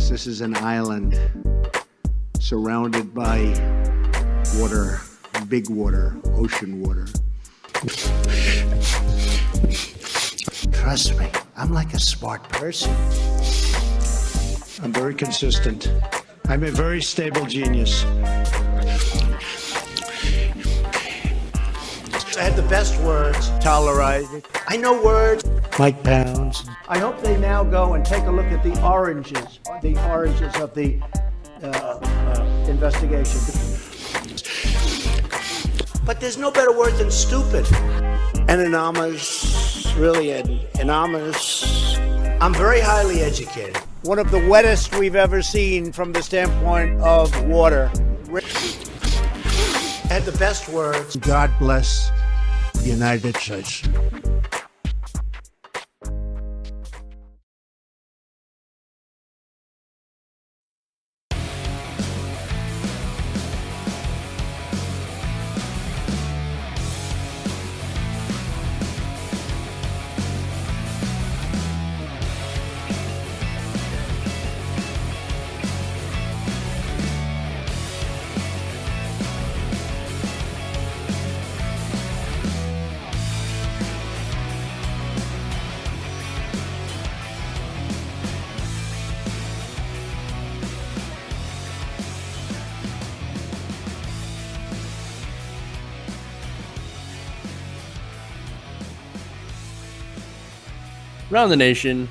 Yes, this is an island surrounded by water, big water, ocean water. Trust me, I'm like a smart person. I'm very consistent. I'm a very stable genius. I had the best words. Tolerated. I know words. Mike Pounds. I hope they now go and take a look at the oranges of the investigation. But there's no better word than stupid. Anonymous, really anonymous. I'm very highly educated. One of the wettest we've ever seen from the standpoint of water. Had the best words. God bless the United States. Around the nation,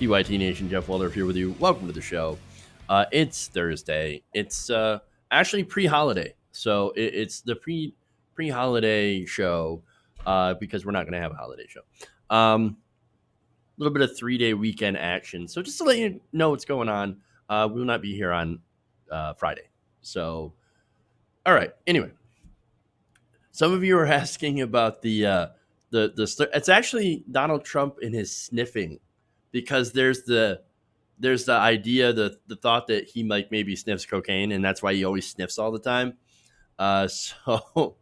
TYT Nation, Jeff Waldorf here with you. Welcome to the show. It's Thursday. It's actually pre-holiday, so it's the pre-holiday show because we're not going to have a holiday show. A little bit of 3-day weekend action. So just to let you know what's going on, we will not be here on Friday. So, all right. Anyway, some of you are asking about the it's actually Donald Trump and his sniffing, because there's the idea, the thought that he might maybe sniffs cocaine, and that's why he always sniffs all the time. So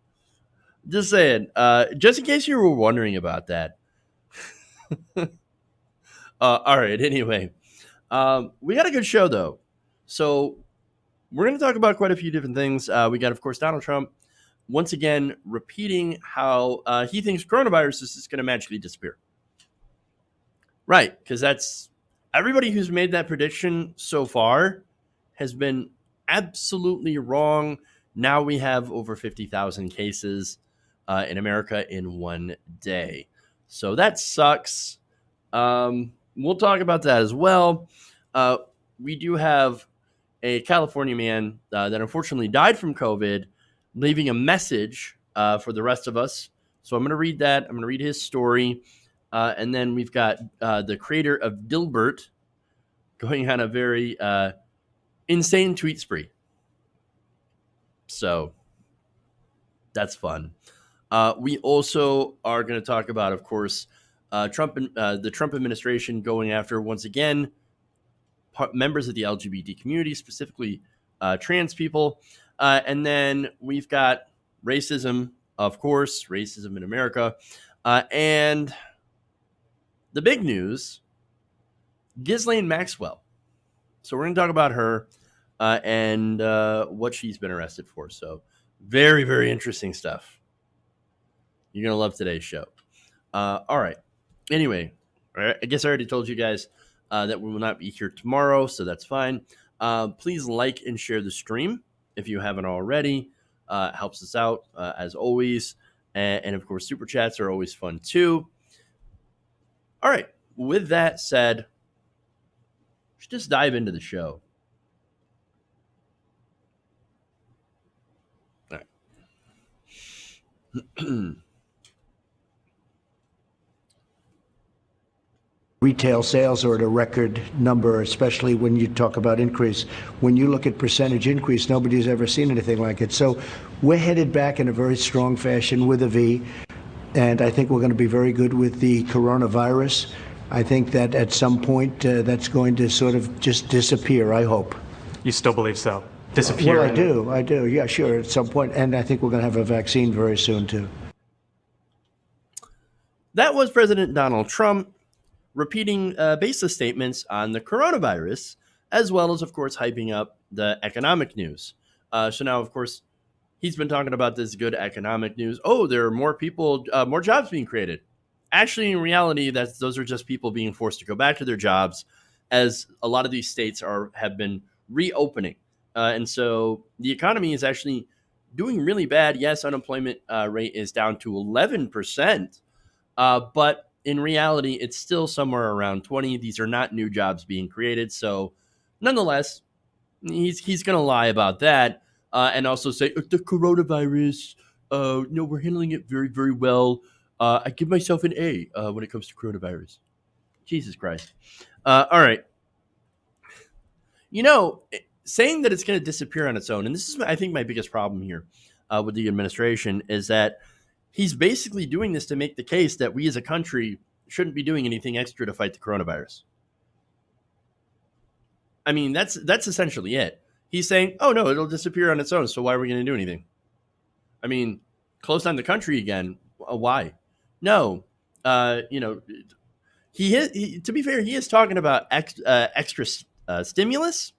just saying, just in case you were wondering about that. All right. Anyway, we got a good show though. So we're going to talk about quite a few different things. We got, of course, Donald Trump once again repeating how he thinks coronavirus is just going to magically disappear. Right, because that's everybody who's made that prediction so far has been absolutely wrong. Now we have over 50,000 cases in America in one day. So that sucks. We'll talk about that as well. We do have a California man that unfortunately died from COVID, leaving a message for the rest of us. So I'm going to read that. I'm going to read his story. And then we've got the creator of Dilbert going on a very insane tweet spree. So that's fun. We also are going to talk about, of course, Trump and the Trump administration going after, once again, members of the LGBT community, specifically trans people. And then we've got racism, of course, racism in America. And the big news, Ghislaine Maxwell. So we're going to talk about her and what she's been arrested for. So very, very interesting stuff. You're going to love today's show. All right. Anyway, I guess I already told you guys that we will not be here tomorrow, so that's fine. Please like and share the stream if you haven't already. Helps us out, as always. And, of course, super chats are always fun, too. All right. With that said, let's just dive into the show. All right. Retail sales are at a record number, especially when you talk about increase. When you look at percentage increase, nobody's ever seen anything like it. So we're headed back in a very strong fashion with a V. And I think we're going to be very good with the coronavirus. I think that at some point that's going to sort of just disappear, I hope. You still believe so? Disappear? Well, I do. Yeah, sure, at some point. And I think we're going to have a vaccine very soon, too. That was President Donald Trump repeating baseless statements on the coronavirus as well as, of course, hyping up the economic news. So now, of course, he's been talking about this good economic news. Oh, there are more people, more jobs being created. Actually, in reality, those are just people being forced to go back to their jobs, as a lot of these states have been reopening. And so the economy is actually doing really bad. Yes, unemployment rate is down to 11%, but in reality, it's still somewhere around 20. These are not new jobs being created. So nonetheless, he's going to lie about that, and also say the coronavirus, no, we're handling it very, very well. I give myself an A when it comes to coronavirus. Jesus Christ. All right. Saying that it's going to disappear on its own, and this is, I think, my biggest problem here with the administration, is that he's basically doing this to make the case that we as a country shouldn't be doing anything extra to fight the coronavirus. I mean, that's essentially it. He's saying, oh, no, it'll disappear on its own, so why are we going to do anything? I mean, close down the country again. Why? No. To be fair, he is talking about extra stimulus.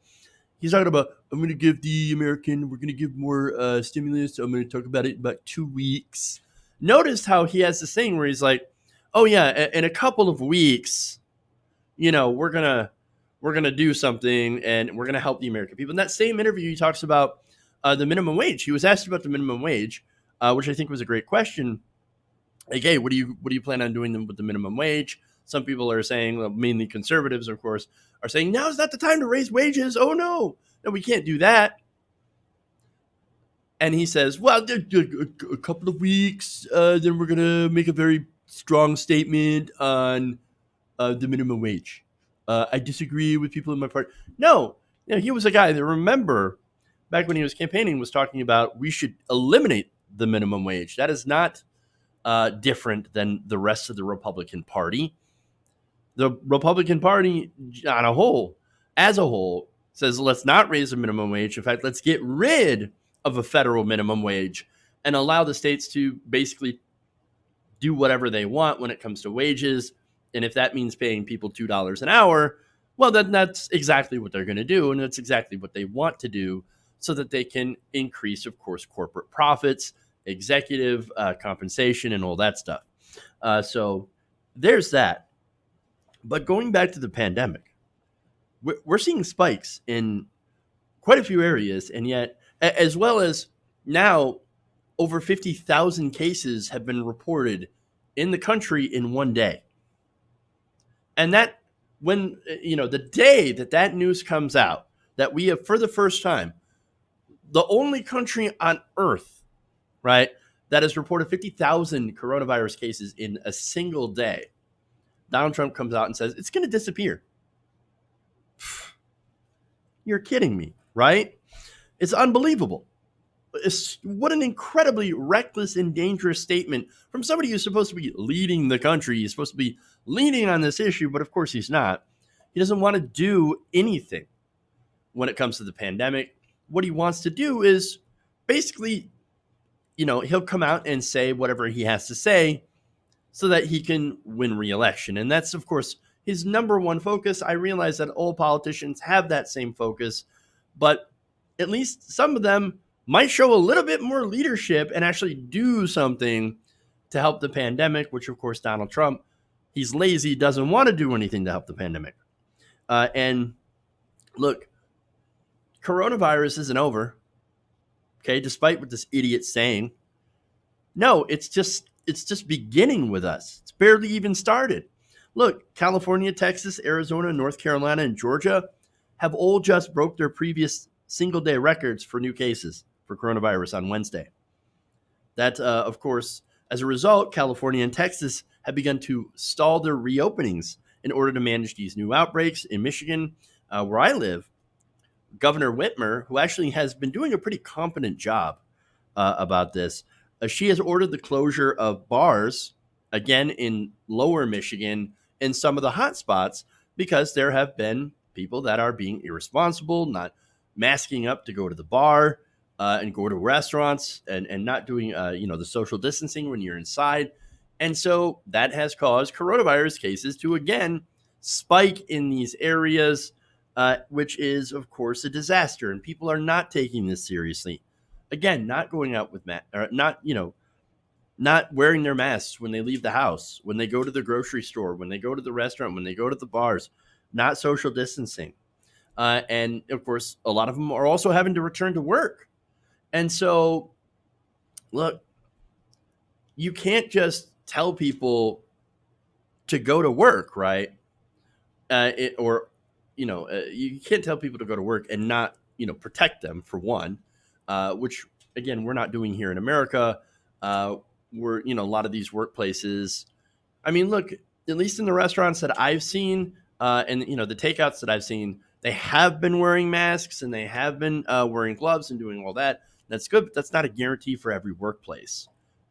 He's talking about, we're going to give more stimulus. I'm going to talk about it in about 2 weeks. Notice how he has this thing where he's like, oh, yeah, in a couple of weeks, we're going to do something and we're going to help the American people. In that same interview, he talks about the minimum wage. He was asked about the minimum wage, which I think was a great question. Like, hey, what do you plan on doing with the minimum wage? Some people are saying, well, mainly conservatives, of course, are saying, now is not the time to raise wages. Oh, no, we can't do that. And he says, well, a couple of weeks, then we're going to make a very strong statement on the minimum wage. I disagree with people in my party. No, he was a guy that, remember, back when he was campaigning, was talking about we should eliminate the minimum wage. That is not different than the rest of the Republican Party. The Republican Party, as a whole, says let's not raise the minimum wage. In fact, let's get rid of a federal minimum wage and allow the states to basically do whatever they want when it comes to wages. And if that means paying people $2 an hour, well, then that's exactly what they're going to do. And that's exactly what they want to do so that they can increase, of course, corporate profits, executive compensation, and all that stuff. So there's that. But going back to the pandemic, we're seeing spikes in quite a few areas. And yet, as well as now, over 50,000 cases have been reported in the country in one day. And that, when, the day that news comes out, that we have, for the first time, the only country on earth, right, that has reported 50,000 coronavirus cases in a single day, Donald Trump comes out and says, it's going to disappear. You're kidding me, right? It's unbelievable. What an incredibly reckless and dangerous statement from somebody who's supposed to be leading the country. He's supposed to be leading on this issue, but of course he's not. He doesn't want to do anything when it comes to the pandemic. What he wants to do is basically, he'll come out and say whatever he has to say so that he can win re-election. And that's, of course, his number one focus. I realize that all politicians have that same focus, but at least some of them might show a little bit more leadership and actually do something to help the pandemic, which, of course, Donald Trump, he's lazy, doesn't want to do anything to help the pandemic. And look, coronavirus isn't over, okay, despite what this idiot's saying. No, it's just beginning with us. It's barely even started. Look, California, Texas, Arizona, North Carolina, and Georgia have all just broke their previous single-day records for new cases for coronavirus on Wednesday. That, of course, as a result, California and Texas have begun to stall their reopenings in order to manage these new outbreaks. In Michigan, where I live, Governor Whitmer, who actually has been doing a pretty competent job about this, she has ordered the closure of bars, again, in lower Michigan, in some of the hot spots, because there have been people that are being irresponsible, not masking up to go to the bar and go to restaurants and not doing, the social distancing when you're inside. And so that has caused coronavirus cases to, again, spike in these areas. which is, of course, a disaster. And people are not taking this seriously. Again, not going out with not wearing their masks when they leave the house, when they go to the grocery store, when they go to the restaurant, when they go to the bars, not social distancing. And of course, a lot of them are also having to return to work. And so, look, you can't just tell people to go to work, right? You can't tell people to go to work and not, protect them, for one, which, again, we're not doing here in America. We're, a lot of these workplaces. I mean, look, at least in the restaurants that I've seen, and, the takeouts that I've seen, they have been wearing masks and they have been wearing gloves and doing all that. That's good, but that's not a guarantee for every workplace.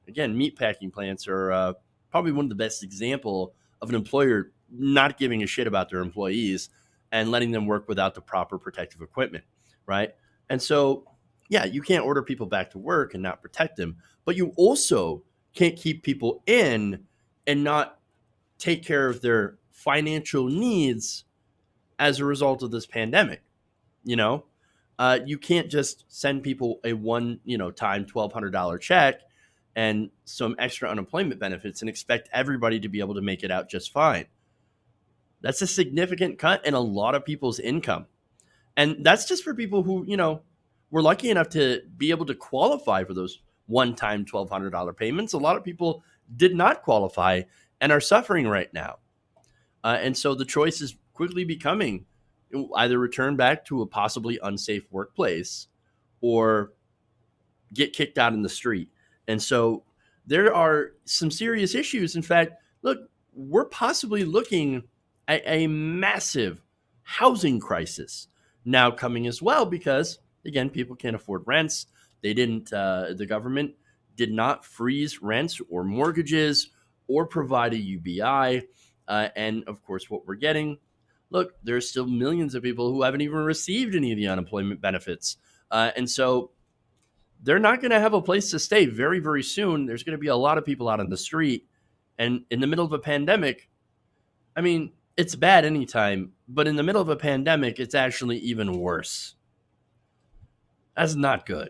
Again, meatpacking plants are probably one of the best example of an employer not giving a shit about their employees and letting them work without the proper protective equipment, right? And so, yeah, you can't order people back to work and not protect them, but you also can't keep people in and not take care of their financial needs as a result of this pandemic. You can't just send people a time $1,200 check and some extra unemployment benefits and expect everybody to be able to make it out just fine. That's a significant cut in a lot of people's income. And that's just for people who, were lucky enough to be able to qualify for those one-time $1,200 payments. A lot of people did not qualify and are suffering right now. And so the choice is quickly becoming either return back to a possibly unsafe workplace or get kicked out in the street. And so there are some serious issues. In fact, look, we're possibly looking at a massive housing crisis now coming as well, because, again, people can't afford rents. The government did not freeze rents or mortgages or provide a UBI. And of course, what we're getting, look, there's still millions of people who haven't even received any of the unemployment benefits. And so they're not going to have a place to stay very, very soon. There's going to be a lot of people out on the street. And in the middle of a pandemic, I mean, it's bad anytime, but in the middle of a pandemic, it's actually even worse. That's not good.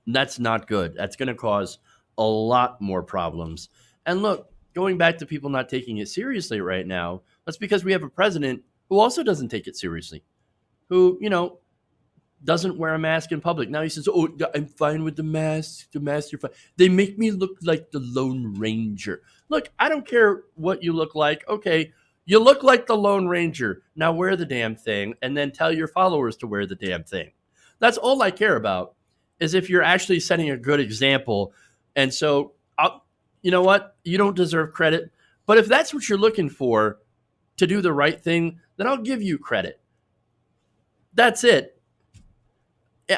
That's not good. That's going to cause a lot more problems. And look, going back to people not taking it seriously right now, that's because we have a president who also doesn't take it seriously, who, doesn't wear a mask in public. Now he says, "Oh, I'm fine with the mask. The mask, you're fine. They make me look like the Lone Ranger." Look, I don't care what you look like. Okay, you look like the Lone Ranger. Now wear the damn thing and then tell your followers to wear the damn thing. That's all I care about, is if you're actually setting a good example. And so, you know what? You don't deserve credit. But if that's what you're looking for to do the right thing, then I'll give you credit. That's it.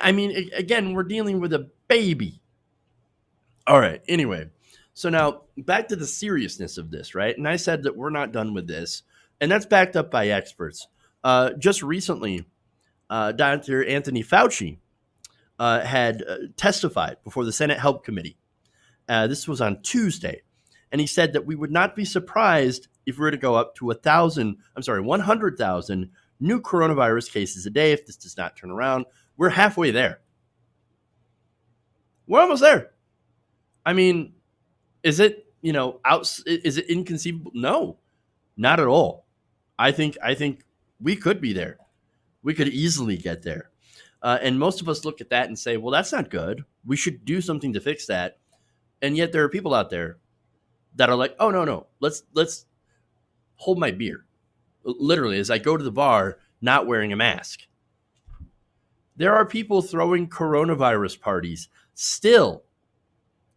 I mean, again, we're dealing with a baby. All right. Anyway, so now back to the seriousness of this, right? And I said that we're not done with this, and that's backed up by experts. Just recently, Dr. Anthony Fauci had testified before the Senate Help Committee. This was on Tuesday, and he said that we would not be surprised if we were to go up to 100,000 new coronavirus cases a day if this does not turn around. We're halfway there. We're almost there. I mean, is it, is it inconceivable? No, not at all. I think we could be there. We could easily get there. And most of us look at that and say, well, that's not good. We should do something to fix that. And yet there are people out there that are like, oh, no, let's hold my beer. Literally, as I go to the bar, not wearing a mask. There are people throwing coronavirus parties still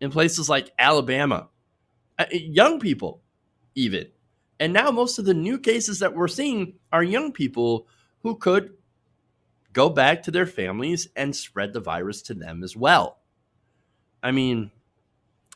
in places like Alabama, young people even. And now most of the new cases that we're seeing are young people who could go back to their families and spread the virus to them as well. I mean,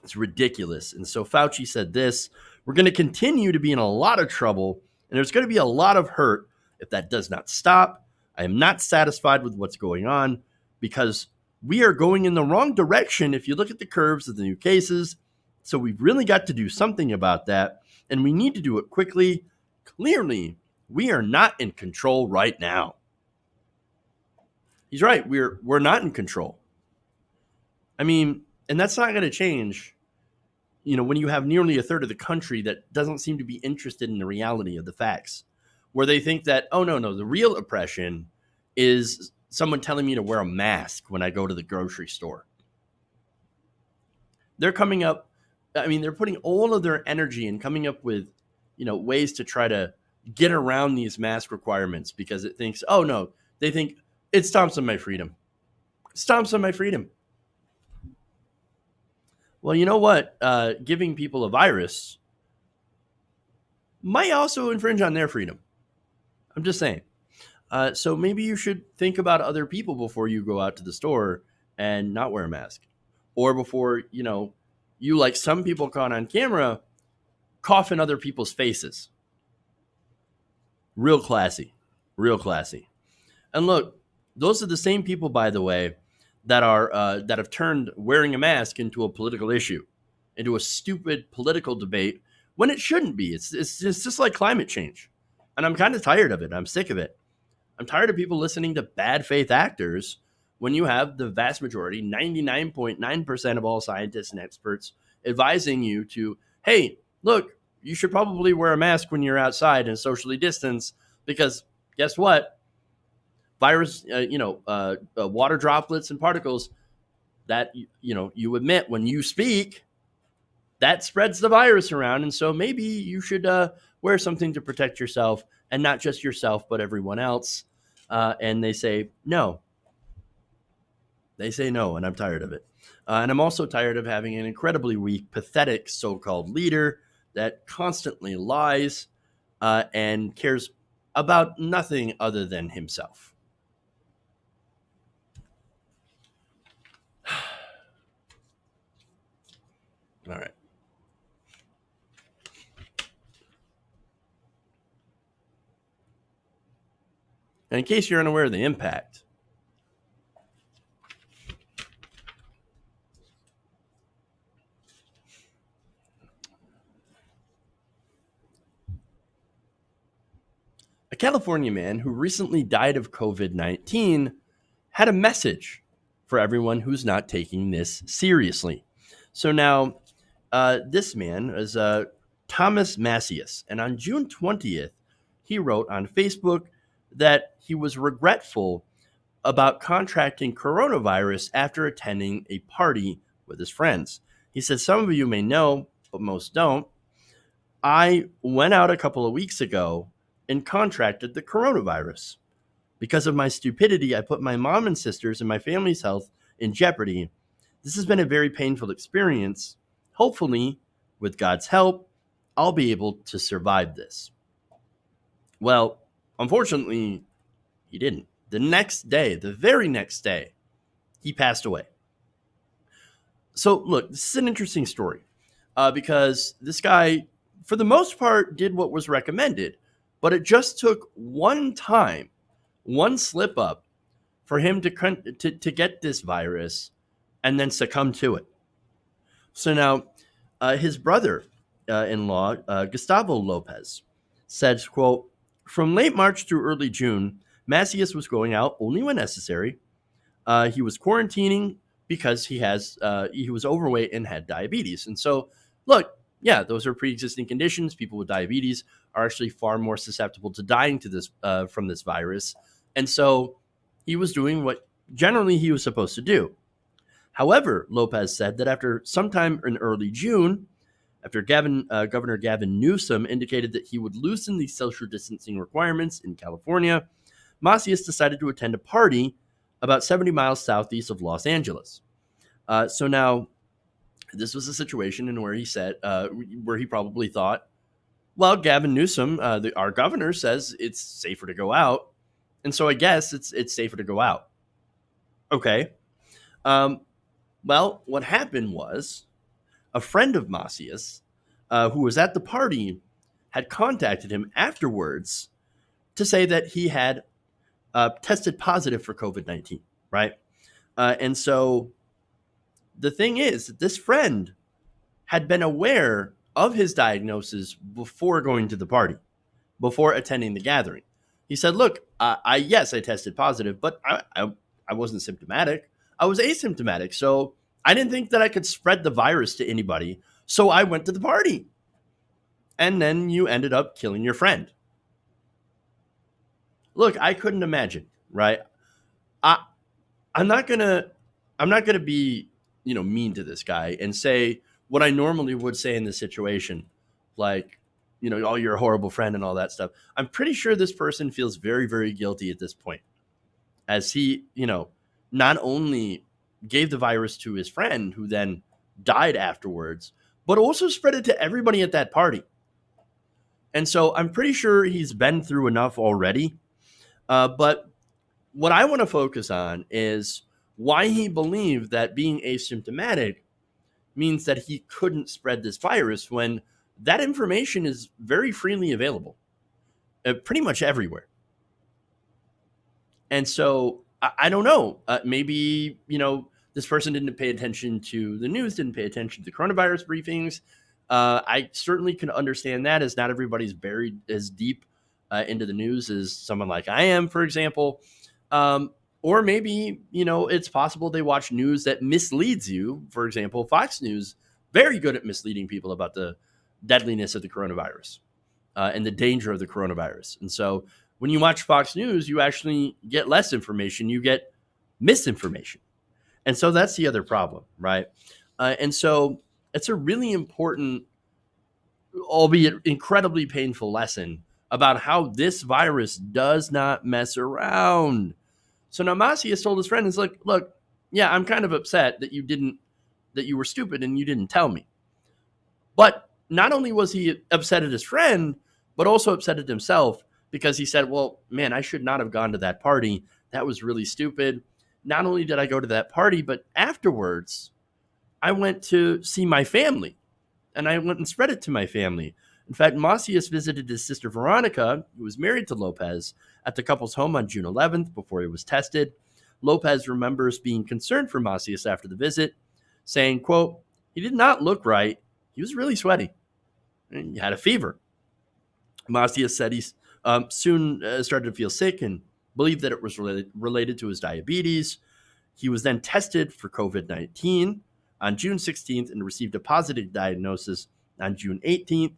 it's ridiculous. And so Fauci said this: we're going to continue to be in a lot of trouble, and there's going to be a lot of hurt if that does not stop. I am not satisfied with what's going on because we are going in the wrong direction if you look at the curves of the new cases. So we've really got to do something about that, and we need to do it quickly. Clearly, we are not in control right now. He's right. We're not in control. I mean, and that's not going to change, when you have nearly a third of the country that doesn't seem to be interested in the reality of the facts, where they think that, oh, no, the real oppression is someone telling me to wear a mask when I go to the grocery store. They're coming up, they're putting all of their energy in coming up with, ways to try to get around these mask requirements because it thinks, oh, no, they think it stomps on my freedom. Stomps on my freedom. Well, you know what? Giving people a virus might also infringe on their freedom. I'm just saying. So maybe you should think about other people before you go out to the store and not wear a mask. Or before, you, like some people caught on camera, cough in other people's faces. Real classy. Real classy. And look, those are the same people, by the way, that have turned wearing a mask into a political issue, into a stupid political debate when it shouldn't be. It's just like climate change. And I'm kind of tired of it. I'm sick of it. I'm tired of people listening to bad faith actors when you have the vast majority, 99.9% of all scientists and experts advising you to, hey, look, you should probably wear a mask when you're outside and socially distance because guess what? Virus, water droplets and particles that, you emit when you speak, that spreads the virus around. And so maybe you should wear something to protect yourself and not just yourself, but everyone else. And they say no. They say no, and I'm tired of it. And I'm also tired of having an incredibly weak, pathetic so-called leader that constantly lies and cares about nothing other than himself. All right. And in case you're unaware of the impact, a California man who recently died of COVID-19 had a message for everyone who's not taking this seriously. So now, this man is Thomas Macias, and on June 20th, he wrote on Facebook that he was regretful about contracting coronavirus after attending a party with his friends. He said, some of you may know, but most don't. I went out a couple of weeks ago and contracted the coronavirus. Because of my stupidity, I put my mom and sisters and my family's health in jeopardy. This has been a very painful experience. Hopefully, with God's help, I'll be able to survive this. Well, unfortunately, he didn't. The next day, the very next day, he passed away. So, look, this is an interesting story because this guy, for the most part, did what was recommended, but it just took one time, one slip up for him to get this virus and then succumb to it. So now his brother-in-law, Gustavo Lopez, said, quote, from late March through early June, Macias was going out only when necessary. He was quarantining because he was overweight and had diabetes. And so, look, yeah, those are pre-existing conditions. People with diabetes are actually far more susceptible to dying to this from this virus. And so he was doing what generally he was supposed to do. However, Lopez said that after sometime in early June, after Governor Gavin Newsom indicated that he would loosen the social distancing requirements in California, Macias decided to attend a party about 70 miles southeast of Los Angeles. So now, this was a situation in where he said, where he probably thought, well, Gavin Newsom, our governor, says it's safer to go out, and so I guess it's safer to go out. Okay. Well, what happened was a friend of Macias, who was at the party, had contacted him afterwards to say that he had tested positive for COVID-19, right? And so the thing is, this friend had been aware of his diagnosis before going to the party, before attending the gathering. He said, look, yes, I tested positive, but I I wasn't symptomatic. I was asymptomatic. So I didn't think that I could spread the virus to anybody. So I went to the party. And then you ended up killing your friend. Look, I couldn't imagine, right? I'm not gonna be, mean to this guy and say what I normally would say in this situation, like, oh, you're a horrible friend and all that stuff. I'm pretty sure this person feels very, very guilty at this point, as he, not only gave the virus to his friend who then died afterwards, but also spread it to everybody at that party. And so I'm pretty sure he's been through enough already. But what I want to focus on is why he believed that being asymptomatic means that he couldn't spread this virus, when that information is very freely available, pretty much everywhere. And so I don't know. Maybe, this person didn't pay attention to the news, didn't pay attention to the coronavirus briefings. I certainly can understand that, as not everybody's buried as deep into the news as someone like I am, for example. Or maybe, it's possible they watch news that misleads you. For example, Fox News, very good at misleading people about the deadliness of the coronavirus and the danger of the coronavirus. And so when you watch Fox News, you actually get less information. You get misinformation. And so that's the other problem, right? And so it's a really important, albeit incredibly painful lesson about how this virus does not mess around. So now Macias told his friend, "Is like, look, yeah, I'm kind of upset that you were stupid and you didn't tell me." But not only was he upset at his friend, but also upset at himself, because he said, "Well, man, I should not have gone to that party. That was really stupid. Not only did I go to that party, but afterwards, I went to see my family, and I went and spread it to my family." In fact, Macias visited his sister Veronica, who was married to Lopez, at the couple's home on June 11th before he was tested. Lopez remembers being concerned for Macias after the visit, saying, quote, "He did not look right. He was really sweaty. And he had a fever." Macias said he soon started to feel sick and believed that it was related to his diabetes. He was then tested for COVID-19 on June 16th and received a positive diagnosis on June 18th.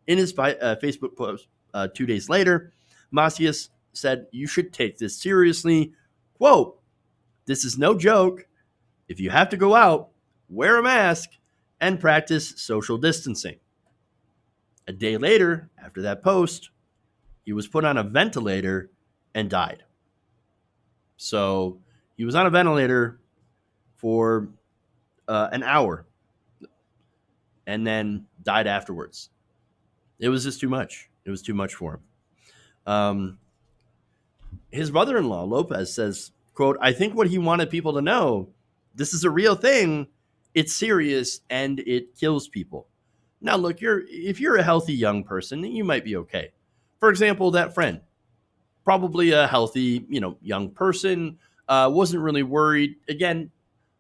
In his Facebook post 2 days later, Macias said, "You should take this seriously. Quote, this is no joke. If you have to go out, wear a mask and practice social distancing." A day later, after that post, he was put on a ventilator and died. So he was on a ventilator for an hour and then died afterwards. It was just too much. It was too much for him. His brother-in-law, Lopez, says, quote, "I think what he wanted people to know, this is a real thing. It's serious and it kills people." Now, look, if you're a healthy young person, you might be okay. For example, that friend, probably a healthy, young person, wasn't really worried. Again,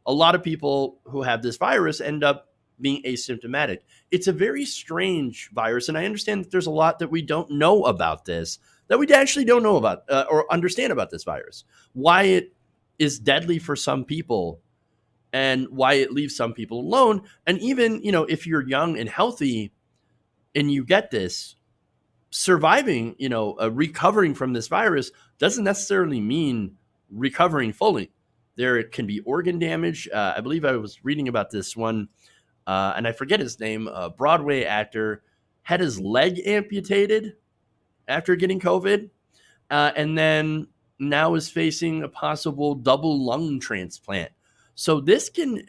a lot of people who have this virus end up being asymptomatic. It's a very strange virus, and I understand that there's a lot that we don't know about this, that we actually don't know about or understand about this virus. Why it is deadly for some people and why it leaves some people alone. And even, if you're young and healthy and you get this, surviving, recovering from this virus doesn't necessarily mean recovering fully. There can be organ damage. I believe I was reading about this one, and I forget his name, a Broadway actor, had his leg amputated after getting COVID, and then now is facing a possible double lung transplant. So this can,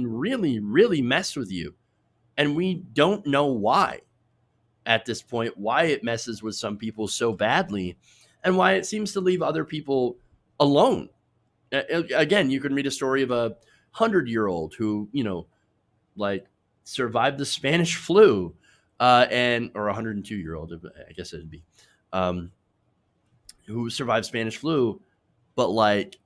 really, really mess with you. And we don't know why at this point, why it messes with some people so badly and why it seems to leave other people alone. Again, you can read a story of a 100-year-old who, survived the Spanish flu, or a 102-year-old, I guess it'd be, who survived Spanish flu, but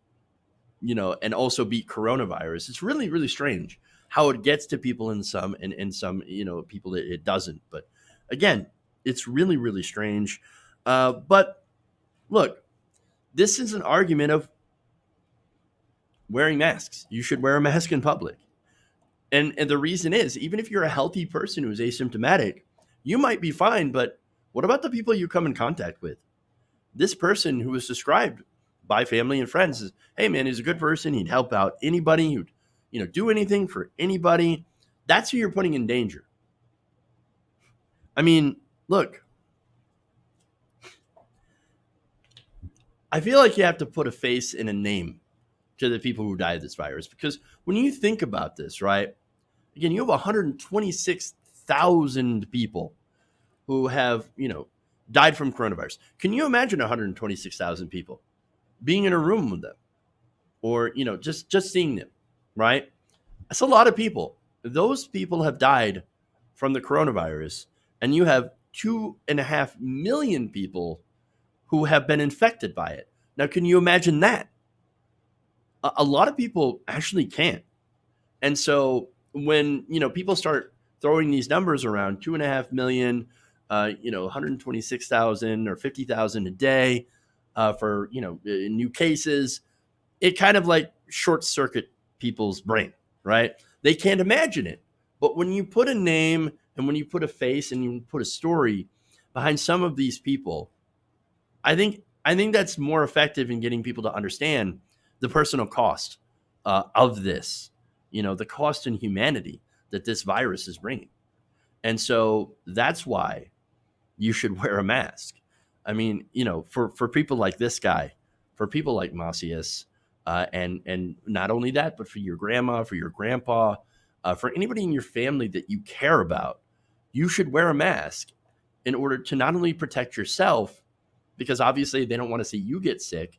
and also beat coronavirus. It's really, really strange how it gets to people in some, and some, people that it doesn't. But again, it's really, really strange. But look, this is an argument of wearing masks. You should wear a mask in public. And the reason is, even if you're a healthy person who's asymptomatic, you might be fine, but what about the people you come in contact with? This person who was described by family and friends is, hey man, he's a good person. He'd help out anybody. He'd, do anything for anybody. That's who you're putting in danger. I mean, look, I feel like you have to put a face and a name to the people who died of this virus, because when you think about this, right? Again, you have 126,000 people who have, died from coronavirus. Can you imagine 126,000 people being in a room with them, or just seeing them, right? That's a lot of people. Those people have died from the coronavirus, and you have 2.5 million people who have been infected by it. Now, can you imagine that? A lot of people actually can't. And so when, people start throwing these numbers around, 2.5 million, 126,000 or 50,000 a day for, new cases, it kind of like short circuit people's brain, right? They can't imagine it. But when you put a name and when you put a face and you put a story behind some of these people, I think that's more effective in getting people to understand the personal cost of this, the cost in humanity that this virus is bringing. And so that's why you should wear a mask. I mean, for people like this guy, for people like Macias, and not only that, but for your grandma, for your grandpa, for anybody in your family that you care about, you should wear a mask in order to not only protect yourself, because obviously they don't want to see you get sick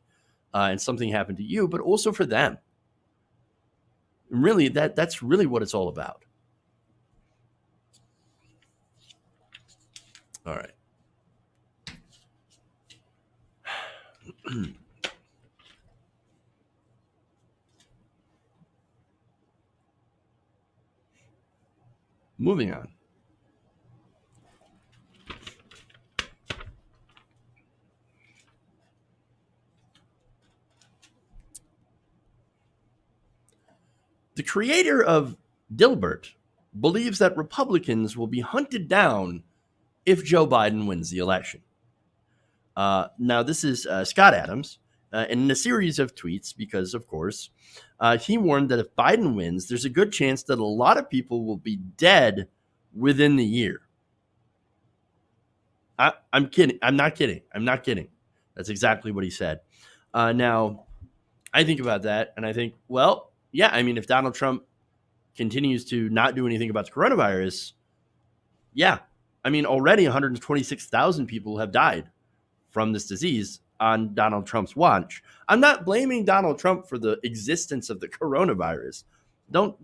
and something happen to you, but also for them. And really, that's really what it's all about. All right. Moving on. The creator of Dilbert believes that Republicans will be hunted down if Joe Biden wins the election. Now, this is Scott Adams in a series of tweets because, of course, he warned that if Biden wins, there's a good chance that a lot of people will be dead within the year. I'm kidding. I'm not kidding. That's exactly what he said. Now, I think about that and I think, well, yeah, I mean, if Donald Trump continues to not do anything about the coronavirus, yeah, I mean, already 126,000 people have died from this disease on Donald Trump's watch. I'm not blaming Donald Trump for the existence of the coronavirus. Don't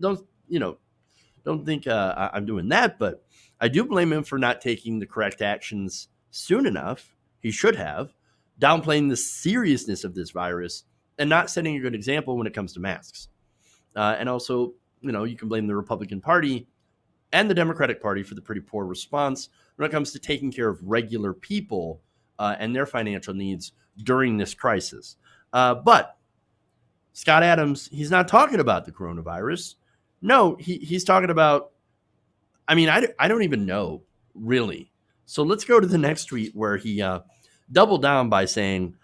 think I'm doing that, but I do blame him for not taking the correct actions soon enough. He should have, downplaying the seriousness of this virus and not setting a good example when it comes to masks. And also, you can blame the Republican Party and the Democratic Party for the pretty poor response when it comes to taking care of regular people and their financial needs during this crisis. But Scott Adams, he's not talking about the coronavirus. No, he's talking about, I mean, I don't even know, really. So let's go to the next tweet where he doubled down by saying,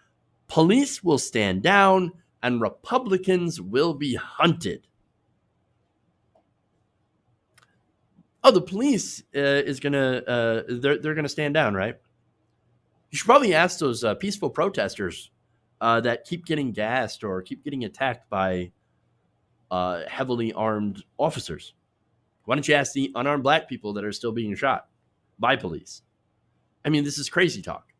police will stand down and Republicans will be hunted. Oh, the police is gonna they're gonna stand down, right? You should probably ask those peaceful protesters that keep getting gassed or keep getting attacked by heavily armed officers. Why don't you ask the unarmed black people that are still being shot by police? I mean, this is crazy talk.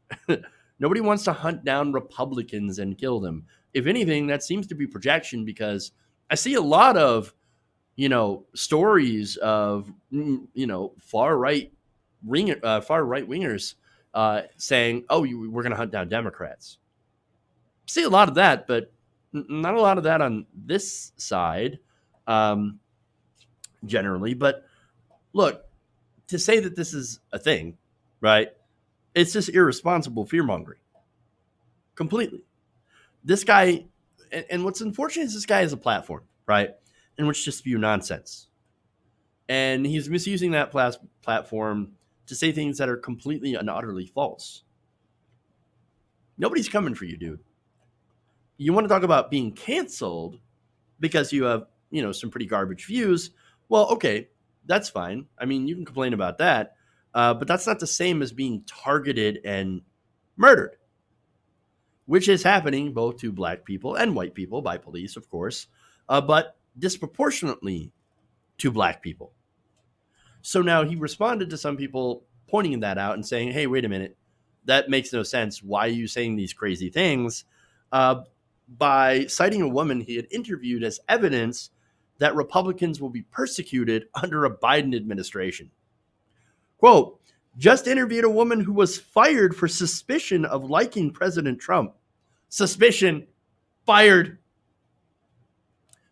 Nobody wants to hunt down Republicans and kill them. If anything, that seems to be projection, because I see a lot of, stories of, far right wingers saying, oh, we're going to hunt down Democrats. See a lot of that, but not a lot of that on this side, generally. But look, to say that this is a thing, right? It's just irresponsible fear mongering. Completely. This guy, And what's unfortunate is this guy has a platform, right, in which to spew nonsense. And he's misusing that platform to say things that are completely and utterly false. Nobody's coming for you, dude. You want to talk about being canceled because you have, some pretty garbage views. Well, okay, that's fine. I mean, you can complain about that, but that's not the same as being targeted and murdered, which is happening both to black people and white people by police, of course, but disproportionately to black people. So now he responded to some people pointing that out and saying, hey, wait a minute, that makes no sense. Why are you saying these crazy things? By citing a woman he had interviewed as evidence that Republicans will be persecuted under a Biden administration. Quote, just interviewed a woman who was fired for suspicion of liking President Trump. Suspicion, fired.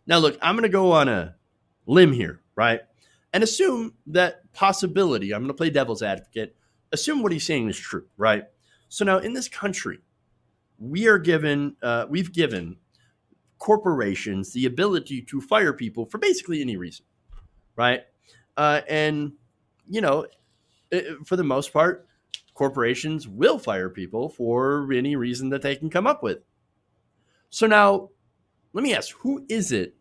Now, look, I'm going to go on a limb here, right? And assume that possibility. I'm going to play devil's advocate. Assume what he's saying is true, right? So now in this country, we've given corporations the ability to fire people for basically any reason, right? And, for the most part, corporations will fire people for any reason that they can come up with. So now, let me ask, who is it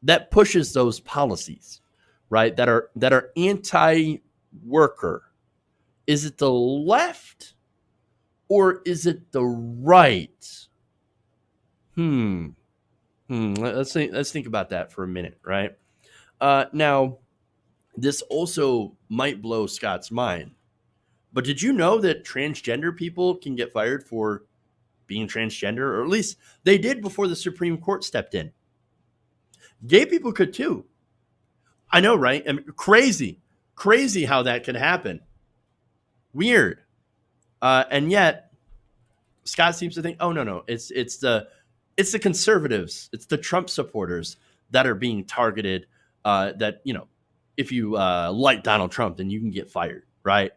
that pushes those policies, right? That are anti-worker? Is it the left or is it the right? Let's think about that for a minute, right? Now, this also might blow Scott's mind, but did you know that transgender people can get fired for being transgender, or at least they did before the Supreme Court stepped in? Gay people could too. I know, right? I mean, crazy how that could happen. Weird. And yet Scott seems to think, oh, no, it's the conservatives, it's the Trump supporters that are being targeted. That, if you like Donald Trump, then you can get fired, right?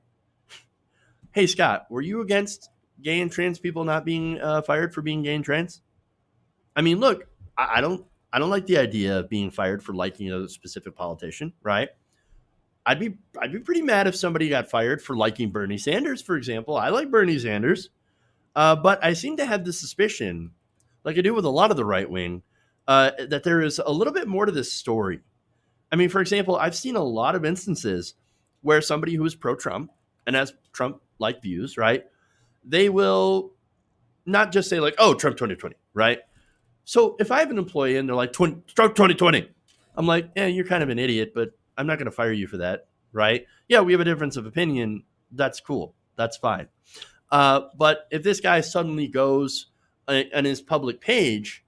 Hey, Scott, were you against gay and trans people not being fired for being gay and trans? I mean, look, I don't like the idea of being fired for liking a specific politician, right? I'd be pretty mad if somebody got fired for liking Bernie Sanders, for example. I like Bernie Sanders, but I seem to have the suspicion, like I do with a lot of the right wing, that there is a little bit more to this story. I mean, for example, I've seen a lot of instances where somebody who is pro-Trump and has Trump-like views, right? They will not just say like, oh, Trump 2020, right? So if I have an employee and they're like, Trump 2020, I'm like, yeah, you're kind of an idiot, but I'm not going to fire you for that, right? Yeah, we have a difference of opinion. That's cool. That's fine. But if this guy suddenly goes on his public page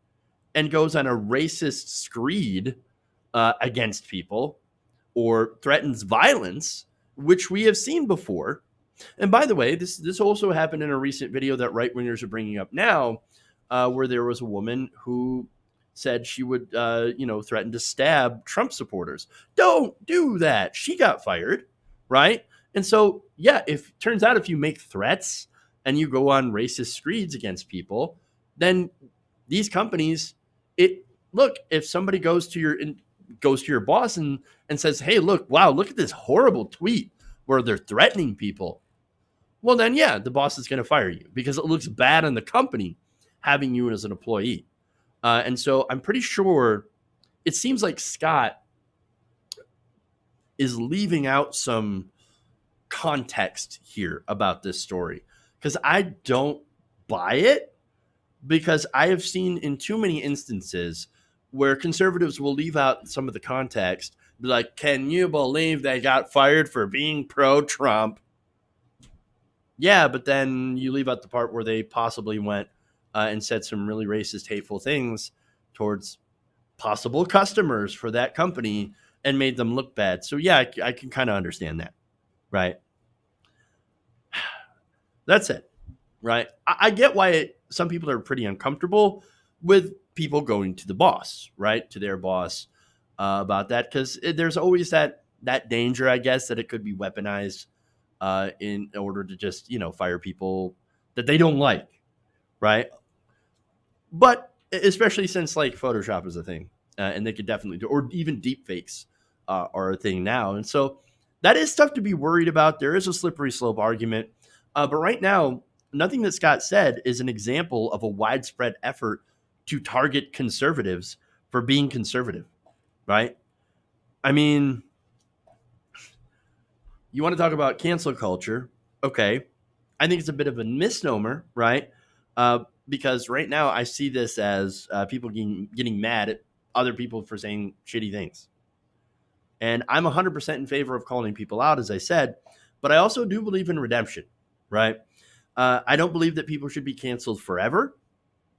and goes on a racist screed against people or threatens violence, which we have seen before. And by the way, this also happened in a recent video that right-wingers are bringing up now, where there was a woman who said she would, threaten to stab Trump supporters. Don't do that. She got fired, right? And so, yeah, turns out if you make threats and you go on racist screeds against people, then these companies, if somebody goes to your boss and says, hey, look at this horrible tweet where they're threatening people. Well, then, yeah, the boss is going to fire you because it looks bad on the company having you as an employee. And so I'm pretty sure it seems like Scott is leaving out some context here about this story because I don't buy it, because I have seen in too many instances where conservatives will leave out some of the context, be like, can you believe they got fired for being pro-Trump? Yeah, but then you leave out the part where they possibly went and said some really racist, hateful things towards possible customers for that company and made them look bad. So yeah, I can kind of understand that, right? That's it, right? I get why some people are pretty uncomfortable with people going to the boss, right? To their boss about that, because there's always that danger, I guess, that it could be weaponized in order to just, fire people that they don't like, right? But especially since like Photoshop is a thing, and they could definitely do, or even deep fakes are a thing now. And so that is stuff to be worried about. There is a slippery slope argument. But right now, nothing that Scott said is an example of a widespread effort to target conservatives for being conservative, right? I mean, you want to talk about cancel culture. Okay. I think it's a bit of a misnomer, right? Because right now I see this as people getting mad at other people for saying shitty things. And I'm 100% in favor of calling people out, as I said, but I also do believe in redemption, right? I don't believe that people should be canceled forever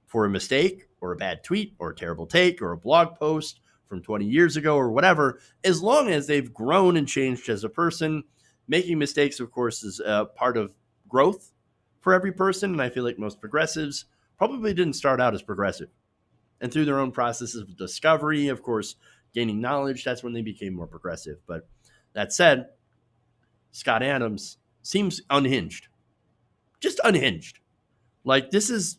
for a mistake or a bad tweet or a terrible take or a blog post from 20 years ago or whatever, as long as they've grown and changed as a person. Making mistakes, of course, is part of growth for every person. And I feel like most progressives probably didn't start out as progressive. And through their own processes of discovery, of course, gaining knowledge, that's when they became more progressive. But that said, Scott Adams seems unhinged, just unhinged. Like this is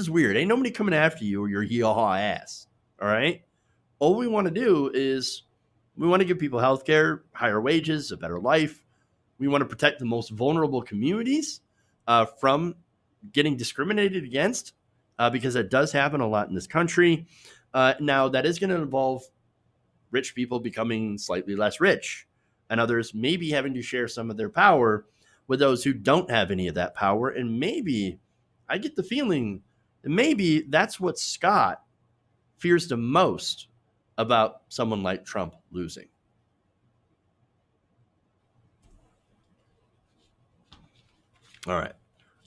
weird. Ain't nobody coming after you or your yee-haw ass. All right. All we want to do is we want to give people health care, higher wages, a better life. We want to protect the most vulnerable communities from getting discriminated against because that does happen a lot in this country. Now, that is going to involve rich people becoming slightly less rich and others maybe having to share some of their power with those who don't have any of that power. And maybe I get the feeling that maybe that's what Scott fears the most about someone like Trump losing. All right.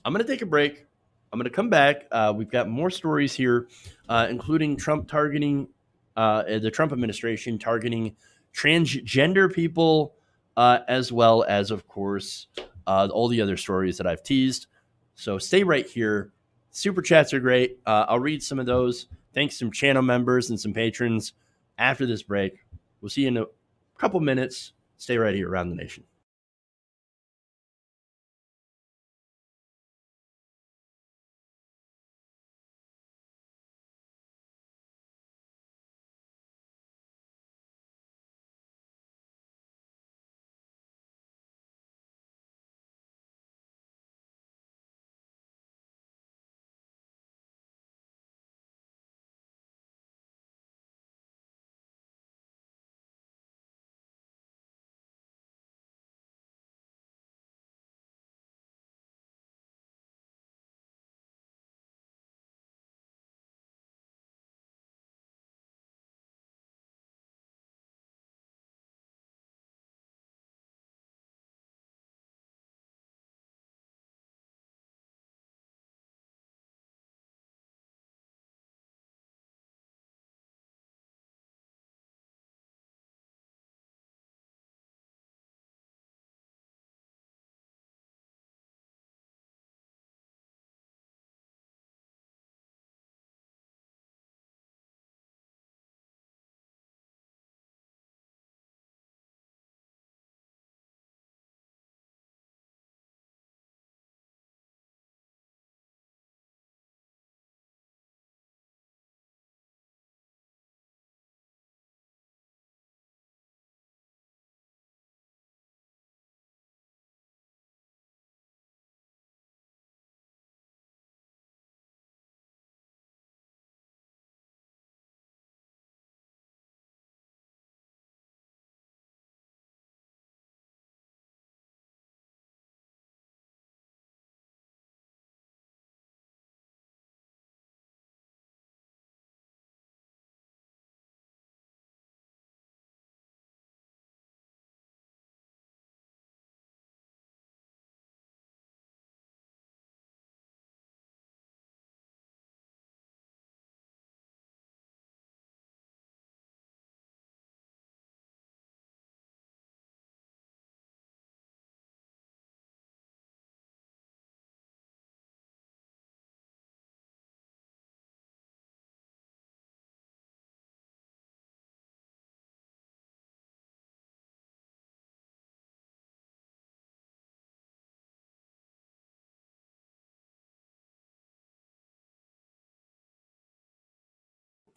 I'm going to take a break. I'm going to come back. We've got more stories here, including Trump targeting the Trump administration targeting transgender people, as well as, of course, all the other stories that I've teased. So stay right here. Super chats are great. I'll read some of those. Thanks to some channel members and some patrons after this break. We'll see you in a couple minutes. Stay right here around the nation.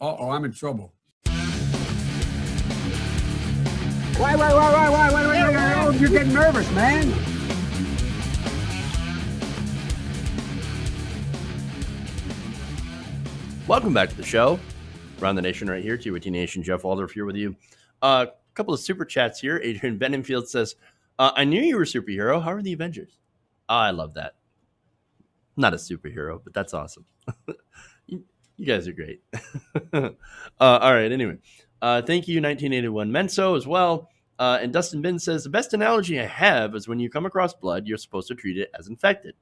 Uh-oh, I'm in trouble. Why, you're getting nervous, man. Welcome back to the show. Around the Nation right here. TWT Nation, Jeff Waldorf here with you. A couple of super chats here. Adrian Benenfield says, I knew you were a superhero. How are the Avengers? Oh, I love that. Not a superhero, but that's awesome. you guys are great. All right, anyway. Thank you, 1981 Menso as well. And Dustin Bin says, the best analogy I have is when you come across blood, you're supposed to treat it as infected.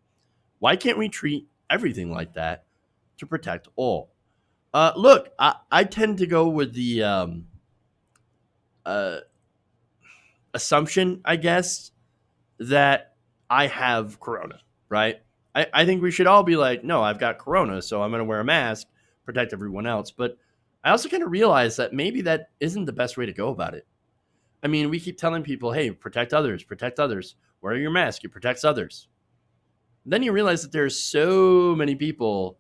Why can't we treat everything like that to protect all? Look, I tend to go with the assumption, I guess, that I have corona, right? I think we should all be like, no, I've got corona, so I'm going to wear a mask, protect everyone else. But I also kind of realize that maybe that isn't the best way to go about it. I mean, we keep telling people, hey, protect others, wear your mask, it protects others. Then you realize that there's so many people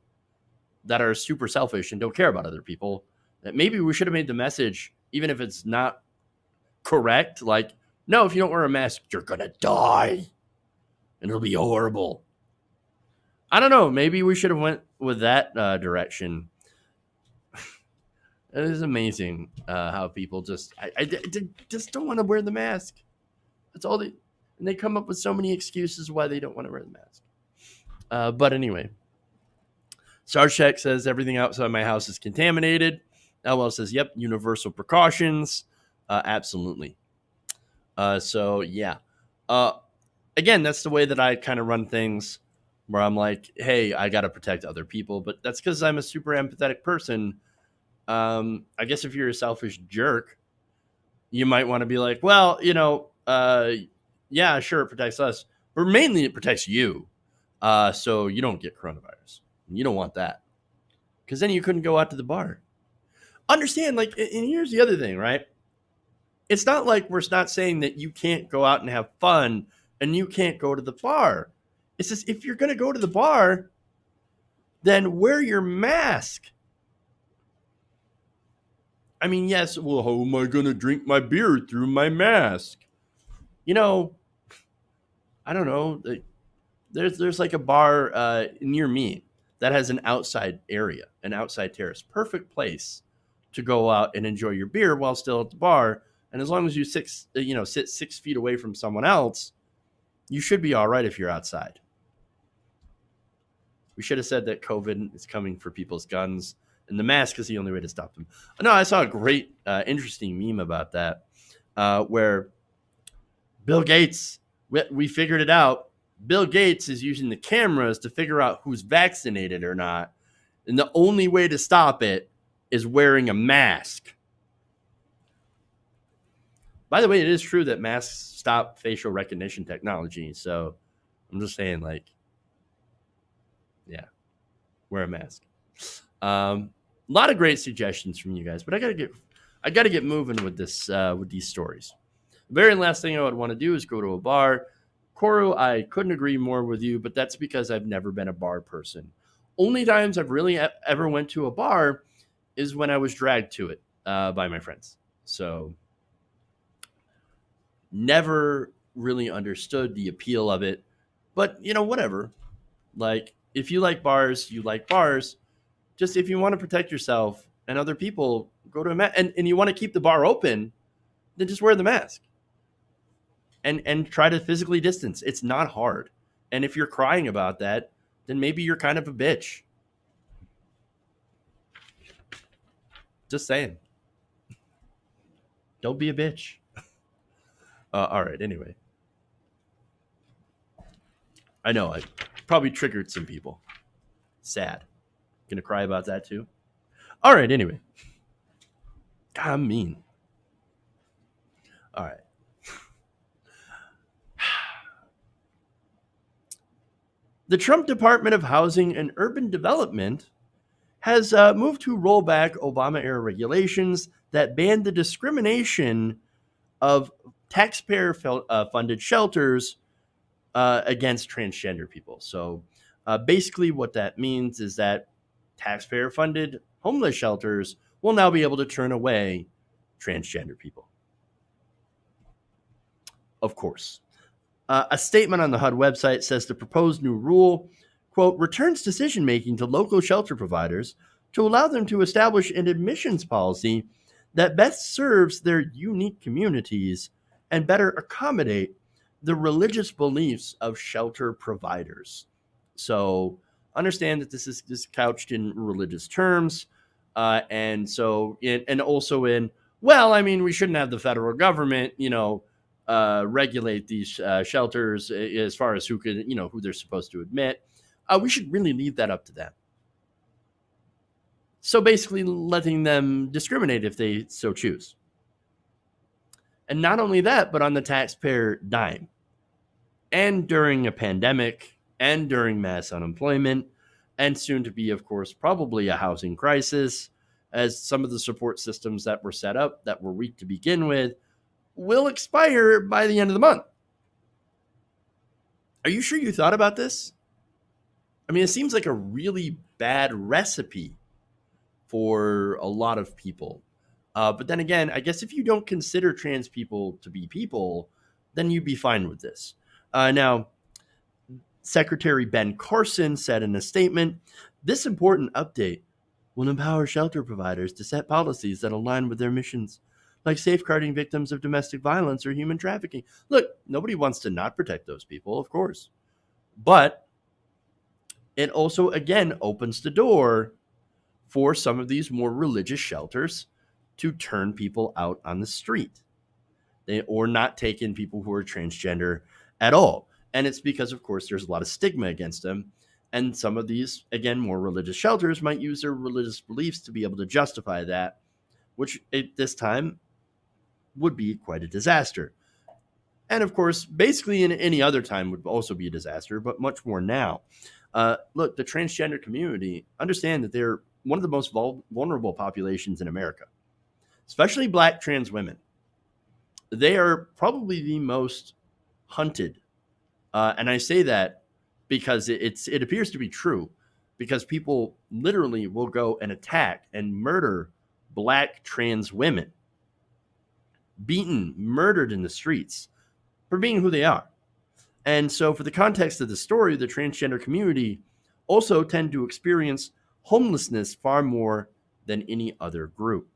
that are super selfish and don't care about other people that maybe we should have made the message, even if it's not correct, like, no, if you don't wear a mask, you're going to die and it'll be horrible. I don't know. Maybe we should have went with that direction. It is amazing how people just don't want to wear the mask. That's all and they come up with so many excuses why they don't want to wear the mask. But anyway, Sarchek says everything outside my house is contaminated. LL says, yep, universal precautions. Absolutely. So yeah. Again, that's the way that I kind of run things, where I'm like, hey, I got to protect other people, but that's because I'm a super empathetic person. I guess if you're a selfish jerk, you might want to be like, well, yeah, sure, it protects us, but mainly it protects you. So you don't get coronavirus. You don't want that, because then you couldn't go out to the bar. Understand, like, and here's the other thing, right? It's not like we're not saying that you can't go out and have fun and you can't go to the bar. It's just, if you're going to go to the bar, then wear your mask. I mean, yes, well, how am I going to drink my beer through my mask? I don't know. There's like a bar near me that has an outside area, an outside terrace. Perfect place to go out and enjoy your beer while still at the bar. And as long as you sit 6 feet away from someone else, you should be all right if you're outside. We should have said that COVID is coming for people's guns, and the mask is the only way to stop them. No, I saw a great, interesting meme about that, where Bill Gates, we figured it out. Bill Gates is using the cameras to figure out who's vaccinated or not. And the only way to stop it is wearing a mask. By the way, it is true that masks stop facial recognition technology. So I'm just saying, like, yeah, wear a mask. A lot of great suggestions from you guys, but I gotta get moving with this, with these stories. The very last thing I would want to do is go to a bar. Koru, I couldn't agree more with you, but that's because I've never been a bar person. Only times I've really ever went to a bar is when I was dragged to it by my friends. So never really understood the appeal of it, but whatever. Like, if you like bars, you like bars. Just if you want to protect yourself and other people, go to a mask, and you want to keep the bar open, then just wear the mask. And try to physically distance. It's not hard. And if you're crying about that, then maybe you're kind of a bitch. Just saying. Don't be a bitch. All right, anyway. I know, I probably triggered some people. Sad. Gonna cry about that too? All right, anyway. God, I'm mean. All right. The Trump Department of Housing and Urban Development has moved to roll back Obama-era regulations that banned the discrimination of taxpayer-funded shelters against transgender people. So basically what that means is that taxpayer-funded homeless shelters will now be able to turn away transgender people. Of course. A statement on the HUD website says the proposed new rule, quote, returns decision-making to local shelter providers to allow them to establish an admissions policy that best serves their unique communities and better accommodate the religious beliefs of shelter providers. So understand that this is couched in religious terms. And also in, well, I mean, we shouldn't have the federal government, regulate these shelters as far as who they're supposed to admit. We should really leave that up to them. So basically letting them discriminate if they so choose. And not only that, but on the taxpayer dime. And during a pandemic, and during mass unemployment, and soon to be, of course, probably a housing crisis, as some of the support systems that were set up that were weak to begin with will expire by the end of the month. Are you sure you thought about this? I mean, it seems like a really bad recipe for a lot of people. But then again, I guess if you don't consider trans people to be people, then you'd be fine with this. Now, Secretary Ben Carson said in a statement, this important update will empower shelter providers to set policies that align with their missions, like safeguarding victims of domestic violence or human trafficking. Look, nobody wants to not protect those people, of course. But it also, again, opens the door for some of these more religious shelters to turn people out on the street or not take in people who are transgender at all. And it's because, of course, there's a lot of stigma against them. And some of these, again, more religious shelters might use their religious beliefs to be able to justify that, which at this time would be quite a disaster. And of course, basically in any other time would also be a disaster, but much more now. Look, the transgender community, understand that they're one of the most vulnerable populations in America, especially Black trans women. They are probably the most hunted. And I say that because it appears to be true, because people literally will go and attack and murder Black trans women, beaten, murdered in the streets for being who they are. And so for the context of the story, the transgender community also tend to experience homelessness far more than any other group.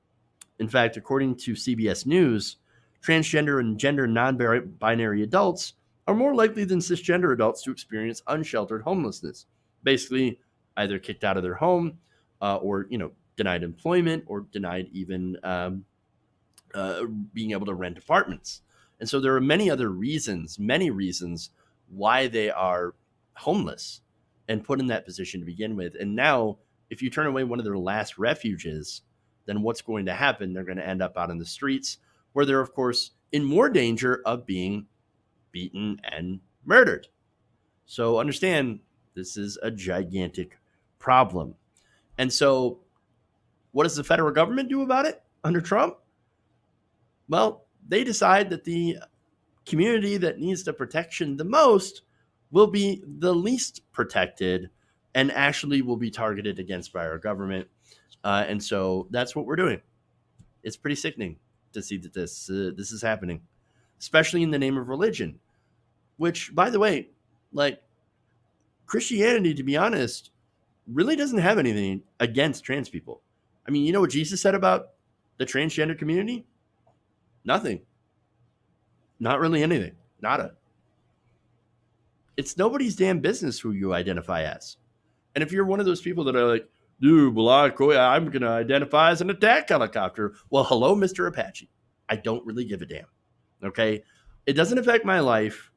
In fact, according to CBS News, transgender and gender non-binary adults are more likely than cisgender adults to experience unsheltered homelessness, basically either kicked out of their home or denied employment or denied even being able to rent apartments. And so there are many reasons why they are homeless and put in that position to begin with. And now, if you turn away one of their last refuges, then what's going to happen? They're going to end up out in the streets where they're, of course, in more danger of being beaten and murdered. So understand, this is a gigantic problem. And so what does the federal government do about it under Trump? Well, they decide that the community that needs the protection the most will be the least protected and actually will be targeted against by our government. And so that's what we're doing. It's pretty sickening to see that this is happening, especially in the name of religion, which, by the way, like Christianity, to be honest, really doesn't have anything against trans people. I mean, you know what Jesus said about the transgender community? Nothing. Not really anything. Nada. It's nobody's damn business who you identify as. And if you're one of those people that are like, dude, well, I'm going to identify as an attack helicopter. Well, hello, Mr. Apache. I don't really give a damn. Okay? It doesn't affect my life.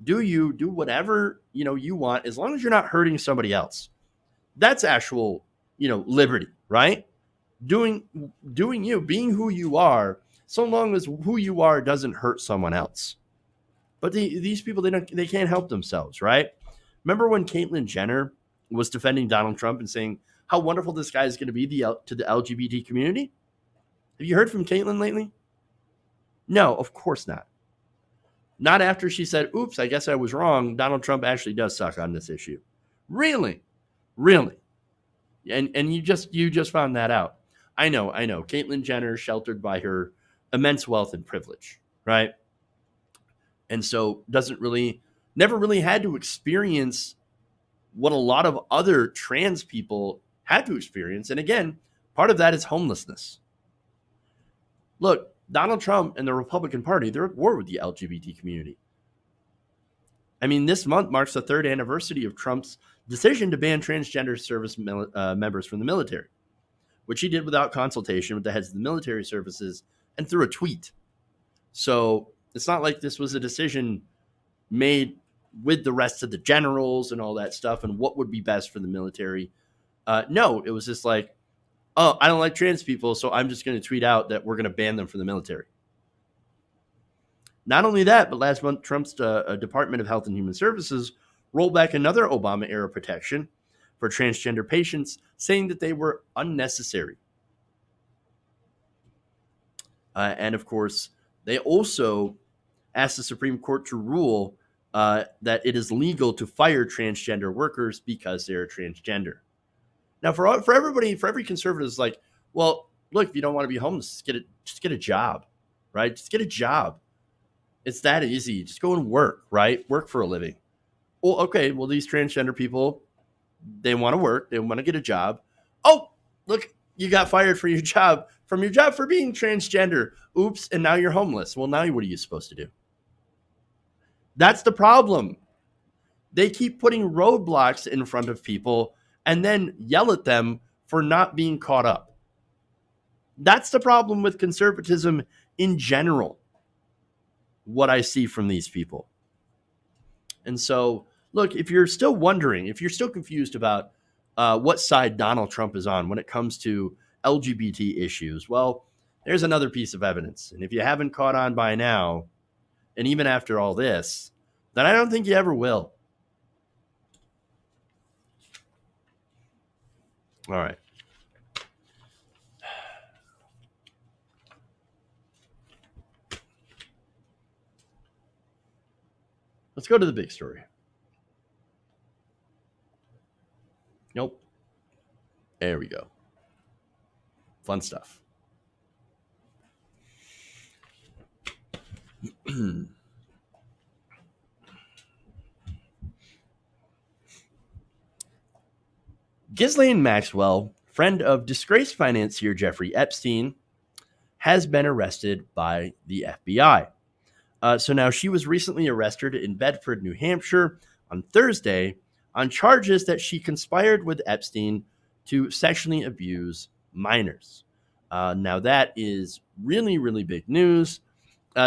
Do whatever, you want, as long as you're not hurting somebody else. That's actual, liberty, right? Doing you, being who you are, so long as who you are doesn't hurt someone else. But these people, they can't help themselves, right? Remember when Caitlyn Jenner was defending Donald Trump and saying how wonderful this guy is going to be to the LGBT community? Have you heard from Caitlyn lately? No, of course not. Not after she said, oops, I guess I was wrong. Donald Trump actually does suck on this issue. Really? Really? And you just found that out. I know. Caitlyn Jenner sheltered by her immense wealth and privilege, right? And so never really had to experience what a lot of other trans people had to experience. And again, part of that is homelessness. Look, Donald Trump and the Republican Party, they're at war with the LGBT community. I mean, this month marks the 3rd anniversary of Trump's decision to ban transgender service members from the military, which he did without consultation with the heads of the military services and through a tweet. So it's not like this was a decision made with the rest of the generals and all that stuff and what would be best for the military. No, it was just like, oh, I don't like trans people, so I'm just going to tweet out that we're going to ban them from the military. Not only that, but last month, Trump's Department of Health and Human Services rolled back another Obama-era protection for transgender patients, saying that they were unnecessary. And of course, they also asked the Supreme Court to rule that it is legal to fire transgender workers because they're transgender. Now, for everybody, for every conservative is like, well, look, if you don't want to be homeless, just get a job, right? Just get a job. It's that easy. Just go and work, right? Work for a living. Well, okay, well, these transgender people, they want to work. They want to get a job. Oh, look, you got fired from your job for being transgender. Oops, and now you're homeless. Well, now what are you supposed to do? That's the problem. They keep putting roadblocks in front of people and then yell at them for not being caught up. That's the problem with conservatism in general, what I see from these people. And so, look, if you're still wondering, if you're still confused about what side Donald Trump is on when it comes to LGBT issues, well, there's another piece of evidence. And if you haven't caught on by now, and even after all this, then I don't think you ever will. All right. Let's go to the big story. Nope. There we go. Fun stuff. Ghislaine Maxwell, friend of disgraced financier Jeffrey Epstein, has been arrested by the FBI. So now she was recently arrested in Bedford, New Hampshire on Thursday on charges that she conspired with Epstein to sexually abuse minors. Now that is really, really big news.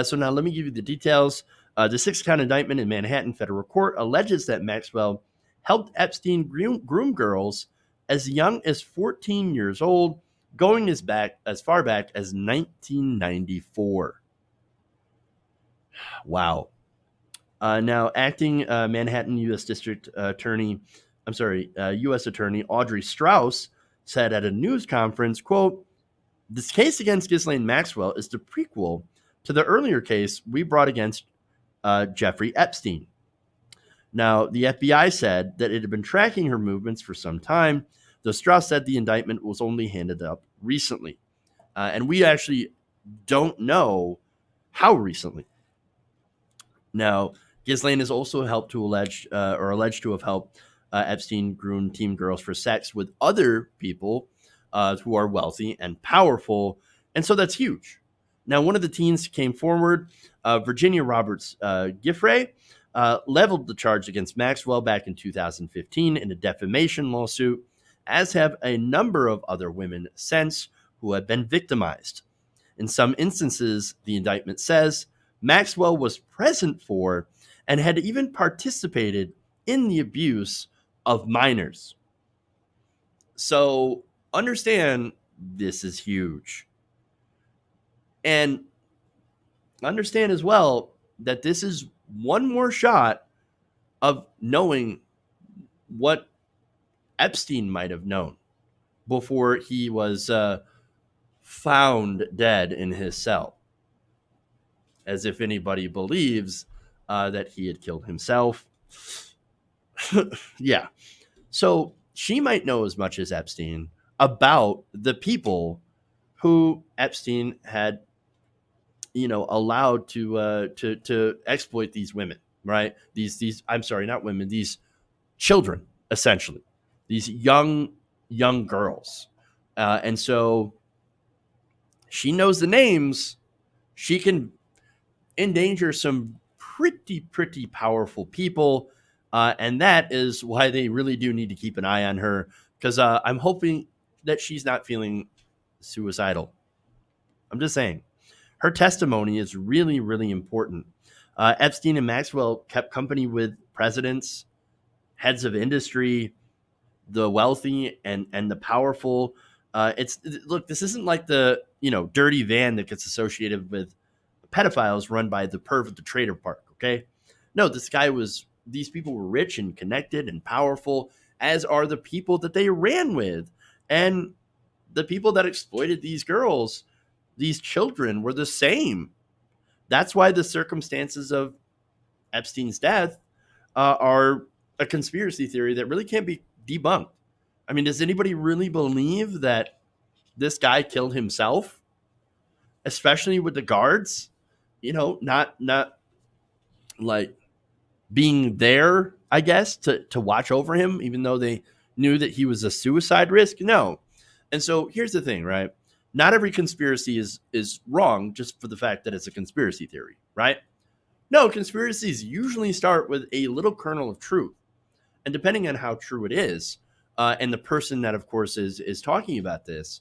So now let me give you the details. The 6-count indictment in Manhattan federal court alleges that Maxwell helped Epstein groom girls as young as 14 years old, going as far back as 1994. Wow. Now, acting Manhattan U.S. U.S. Attorney Audrey Strauss said at a news conference, quote, "This case against Ghislaine Maxwell is the prequel to the earlier case we brought against Jeffrey Epstein." Now, the FBI said that it had been tracking her movements for some time, though Strauss said the indictment was only handed up recently. And we actually don't know how recently. Now, Ghislaine is also alleged to have helped Epstein groom teen girls for sex with other people who are wealthy and powerful. And so that's huge. Now, one of the teens came forward, Virginia Roberts Giffray, leveled the charge against Maxwell back in 2015 in a defamation lawsuit, as have a number of other women since who have been victimized. In some instances, the indictment says, Maxwell was present for and had even participated in the abuse of minors. So understand this is huge. And understand as well that this is one more shot of knowing what Epstein might have known before he was found dead in his cell. As if anybody believes that he had killed himself. Yeah. So she might know as much as Epstein about the people who Epstein had, allowed to exploit these women, right? These I'm sorry, not women, these children, essentially, these young girls, and so she knows the names. She can endanger some pretty powerful people, and that is why they really do need to keep an eye on her, because I'm hoping that she's not feeling suicidal. I'm just saying. Her testimony is really, really important. Epstein and Maxwell kept company with presidents, heads of industry, the wealthy and the powerful. Look, this isn't like the dirty van that gets associated with pedophiles run by the perv at the trailer park. Okay, no, these people were rich and connected and powerful, as are the people that they ran with, and the people that exploited these girls, these children, were the same. That's why the circumstances of Epstein's death are a conspiracy theory that really can't be debunked. I mean, does anybody really believe that this guy killed himself? Especially with the guards, not like being there, I guess, to watch over him, even though they knew that he was a suicide risk. No. And so here's the thing, right? Not every conspiracy is wrong just for the fact that it's a conspiracy theory, right? No, conspiracies usually start with a little kernel of truth. And depending on how true it is, and the person that, of course, is talking about this,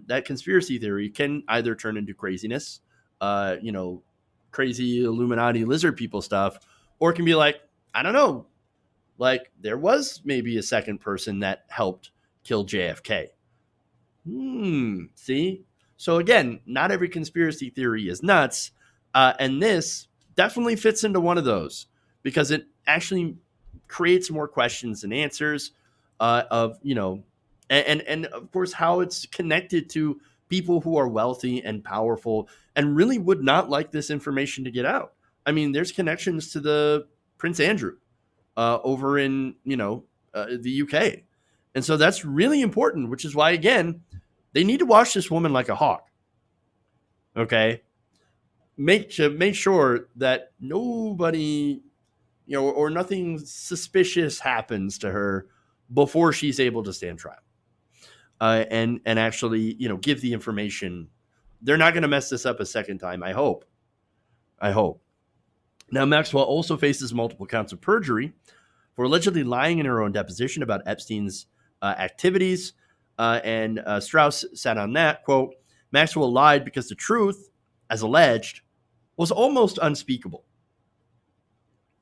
that conspiracy theory can either turn into craziness, crazy Illuminati lizard people stuff, or it can be like, I don't know, like there was maybe a second person that helped kill JFK. See? So again, not every conspiracy theory is nuts. And this definitely fits into one of those, because it actually creates more questions than answers of, and of course, how it's connected to people who are wealthy and powerful and really would not like this information to get out. I mean, there's connections to the Prince Andrew over in, the UK. And so that's really important, which is why, again, they need to watch this woman like a hawk. Okay. Make sure that nobody, or nothing suspicious happens to her before she's able to stand trial. And actually, give the information. They're not going to mess this up a second time. I hope. Now, Maxwell also faces multiple counts of perjury for allegedly lying in her own deposition about Epstein's activities. And Strauss said on that, quote, Maxwell lied because the truth, as alleged, was almost unspeakable.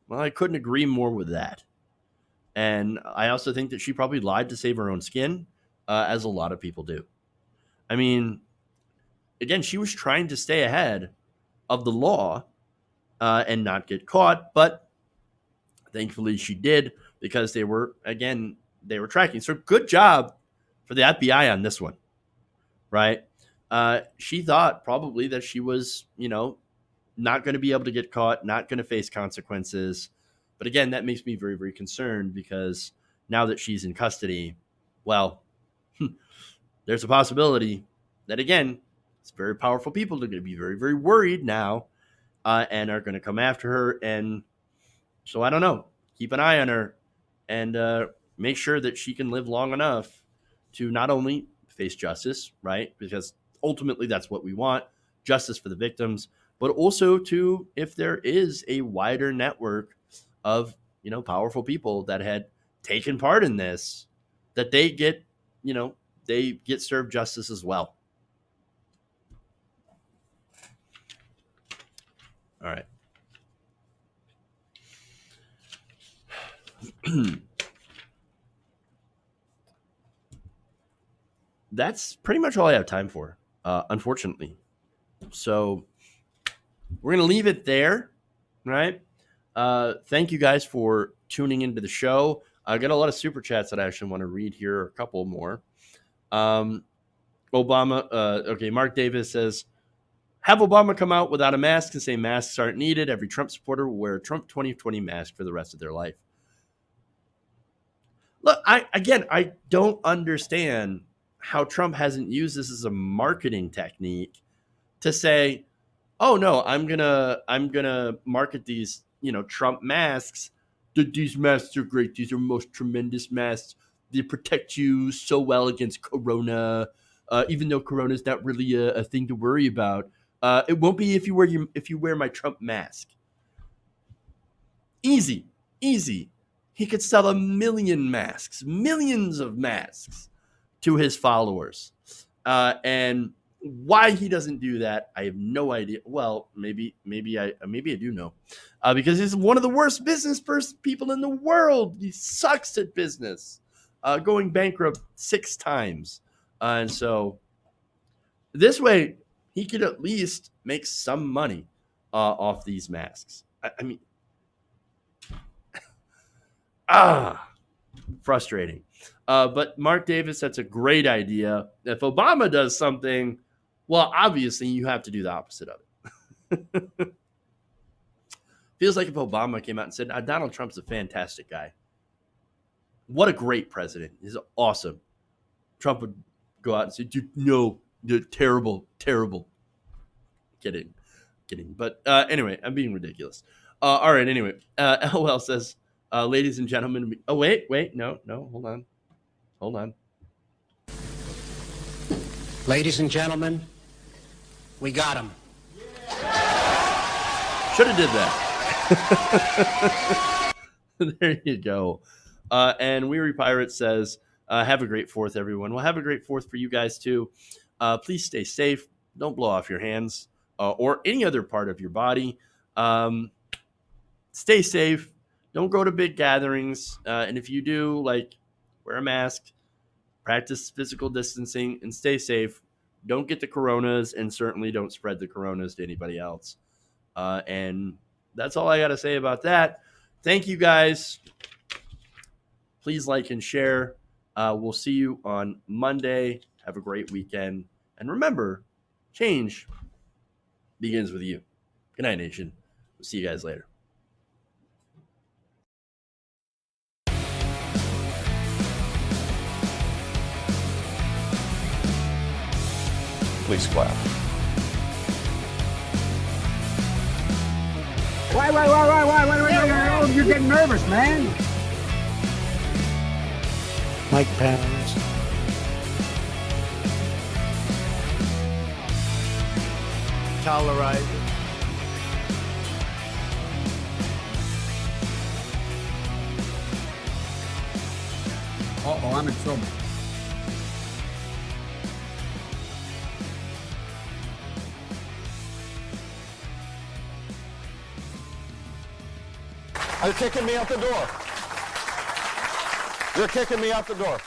Well, I couldn't agree more with that. And I also think that she probably lied to save her own skin, as a lot of people do. I mean, again, she was trying to stay ahead of the law and not get caught, but thankfully she did, because they were tracking. So good job for the FBI on this one, right? She thought probably that she was, not going to be able to get caught, not going to face consequences. But again, that makes me very, very concerned, because now that she's in custody, well, there's a possibility that, again, it's very powerful people are going to be very, very worried now and are going to come after her. And so I don't know. Keep an eye on her and make sure that she can live long enough to not only face justice, right? Because ultimately that's what we want, justice for the victims, but also to, if there is a wider network of, powerful people that had taken part in this, that they get, they get served justice as well. All right. That's pretty much all I have time for, unfortunately. So we're going to leave it there, right? Thank you guys for tuning into the show. I got a lot of super chats that I actually want to read here, a couple more. Okay, Mark Davis says, have Obama come out without a mask and say masks aren't needed. Every Trump supporter will wear a Trump 2020 mask for the rest of their life. Look, I don't understand how Trump hasn't used this as a marketing technique to say, oh no, I'm gonna market these, Trump masks. These masks are great. These are most tremendous masks. They protect you so well against corona, even though corona is not really a thing to worry about. It won't be if you wear my Trump mask. Easy. He could sell 1 million masks, millions of masks to his followers. And why he doesn't do that, I have no idea. Well, maybe I do know, because he's one of the worst business people in the world. He sucks at business, going bankrupt 6 times, and so this way he could at least make some money off these masks. I mean, frustrating. But Mark Davis, that's a great idea. If Obama does something, well, obviously you have to do the opposite of it. Feels like if Obama came out and said, Donald Trump's a fantastic guy. What a great president. He's awesome. Trump would go out and say, no, terrible. Kidding. But anyway, I'm being ridiculous. All right, anyway. LOL says, ladies and gentlemen. Oh, wait. No, hold on. Ladies and gentlemen, we got him. Should have did that. There you go. And Weary Pirate says, have a great 4th, everyone. Well, have a great 4th for you guys, too. Please stay safe. Don't blow off your hands or any other part of your body. Stay safe. Don't go to big gatherings. And if you do, wear a mask, practice physical distancing, and stay safe. Don't get the coronas, and certainly don't spread the coronas to anybody else. And that's all I got to say about that. Thank you, guys. Please like and share. We'll see you on Monday. Have a great weekend. And remember, change begins with you. Good night, nation. We'll see you guys later. Please clap. Why? Oh, you're getting nervous, man. Mike Pence. Tolerate. Uh-oh, I'm in trouble. You're kicking me out the door. You're kicking me out the door.